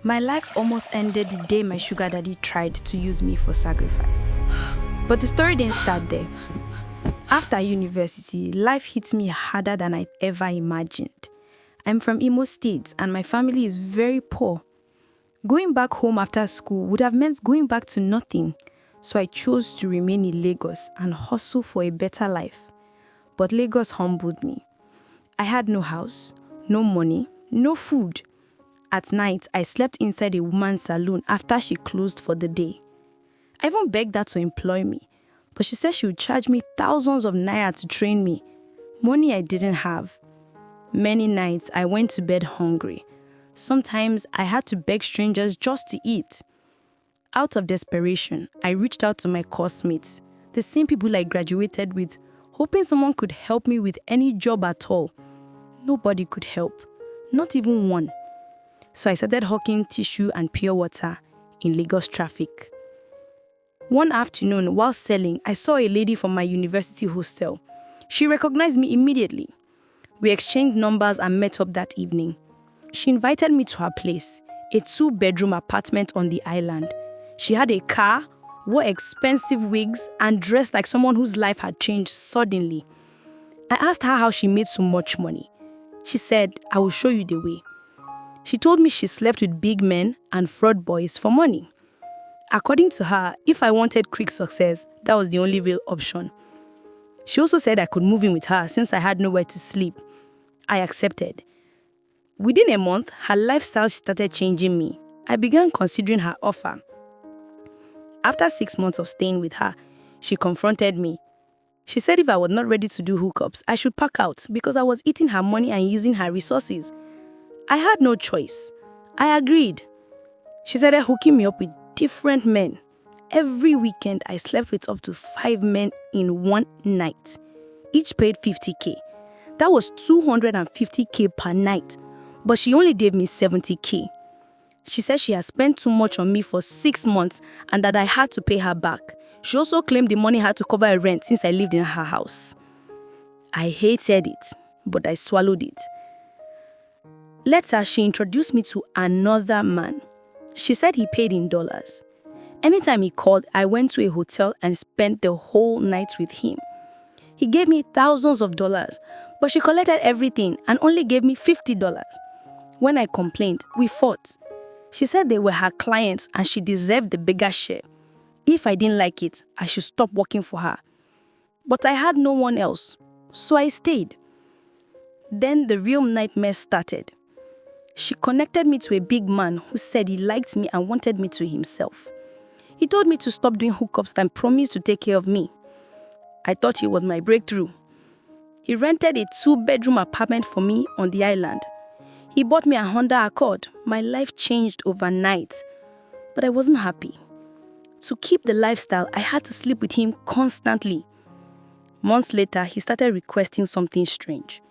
My life almost ended the day my sugar daddy tried to use me for sacrifice. But the story didn't start there. After university, life hit me harder than I'd ever imagined. I'm from Imo State and my family is very poor. Going back home after school would have meant going back to nothing, so I chose to remain in Lagos and hustle for a better life. But Lagos humbled me. I had no house, no money, no food. At night, I slept inside a woman's saloon after she closed for the day. I even begged her to employ me, but she said she would charge me thousands of naira to train me, money I didn't have. Many nights, I went to bed hungry. Sometimes, I had to beg strangers just to eat. Out of desperation, I reached out to my course mates, the same people I graduated with, hoping someone could help me with any job at all. Nobody could help, not even one. So I started hawking tissue and pure water in Lagos traffic. One afternoon, while selling, I saw a lady from my university hostel. She recognized me immediately. We exchanged numbers and met up that evening. She invited me to her place, a 2-bedroom apartment on the island. She had a car, wore expensive wigs, and dressed like someone whose life had changed suddenly. I asked her how she made so much money. She said, "I will show you the way." She told me she slept with big men and fraud boys for money. According to her, if I wanted quick success, that was the only real option. She also said I could move in with her since I had nowhere to sleep. I accepted. Within a month, her lifestyle started changing me. I began considering her offer. After 6 months of staying with her, she confronted me. She said if I was not ready to do hookups, I should pack out because I was eating her money and using her resources. I had no choice. I agreed. She started hooking me up with different men. Every weekend, I slept with up to 5 men in one night. Each paid 50K. That was 250K per night. But she only gave me 70K. She said she had spent too much on me for 6 months and that I had to pay her back. She also claimed the money had to cover her rent since I lived in her house. I hated it, but I swallowed it. Later, she introduced me to another man. She said he paid in dollars. Anytime he called, I went to a hotel and spent the whole night with him. He gave me thousands of dollars, but she collected everything and only gave me $50. When I complained, we fought. She said they were her clients and she deserved the bigger share. If I didn't like it, I should stop working for her. But I had no one else, so I stayed. Then the real nightmare started. She connected me to a big man who said he liked me and wanted me to himself. He told me to stop doing hookups and promised to take care of me. I thought he was my breakthrough. He rented a 2-bedroom apartment for me on the island. He bought me a Honda Accord. My life changed overnight. But I wasn't happy. To keep the lifestyle, I had to sleep with him constantly. Months later, he started requesting something strange.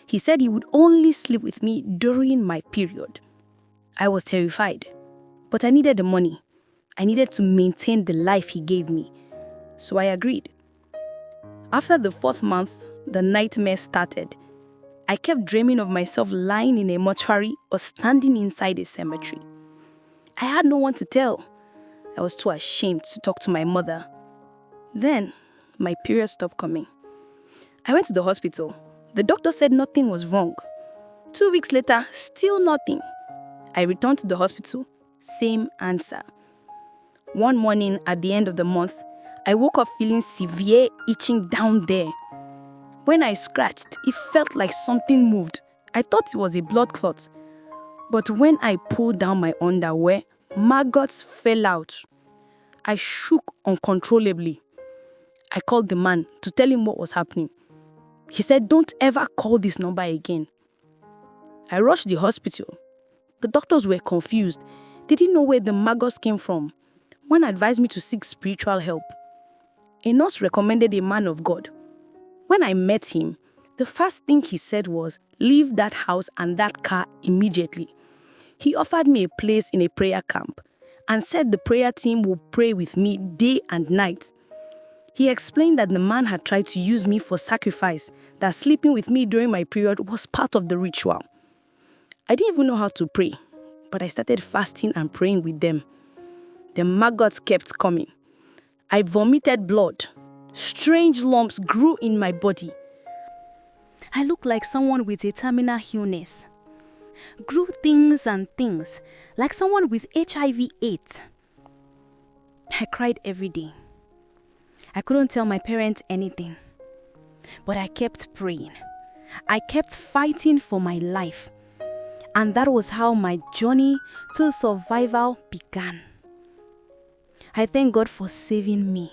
He said he would only sleep with me during my period. I was terrified, but I needed the money. I needed to maintain the life he gave me. So I agreed. After the 4th month, the nightmare started. I kept dreaming of myself lying in a mortuary or standing inside a cemetery. I had no one to tell. I was too ashamed to talk to my mother. Then, my period stopped coming. I went to the hospital. The doctor said nothing was wrong. 2 weeks later, still nothing. I returned to the hospital. Same answer. One morning at the end of the month, I woke up feeling severe itching down there. When I scratched, it felt like something moved. I thought it was a blood clot. But when I pulled down my underwear, maggots fell out. I shook uncontrollably. I called the man to tell him what was happening. He said, "Don't ever call this number again." I rushed the hospital. The doctors were confused. They didn't know where the maggots came from. One advised me to seek spiritual help. A nurse recommended a man of God. When I met him, the first thing he said was, "Leave that house and that car immediately." He offered me a place in a prayer camp and said the prayer team would pray with me day and night. He explained that the man had tried to use me for sacrifice, that sleeping with me during my period was part of the ritual. I didn't even know how to pray. but I started fasting and praying with them. The maggots kept coming. I vomited blood. Strange lumps grew in my body. I looked like someone with a terminal illness. Grew things and things, like someone with HIV/AIDS. I cried every day. I couldn't tell my parents anything. But I kept praying. I kept fighting for my life. And that was how my journey to survival began. I thank God for saving me.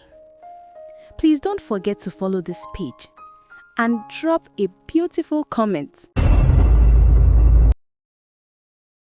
Please don't forget to follow this page and drop a beautiful comment.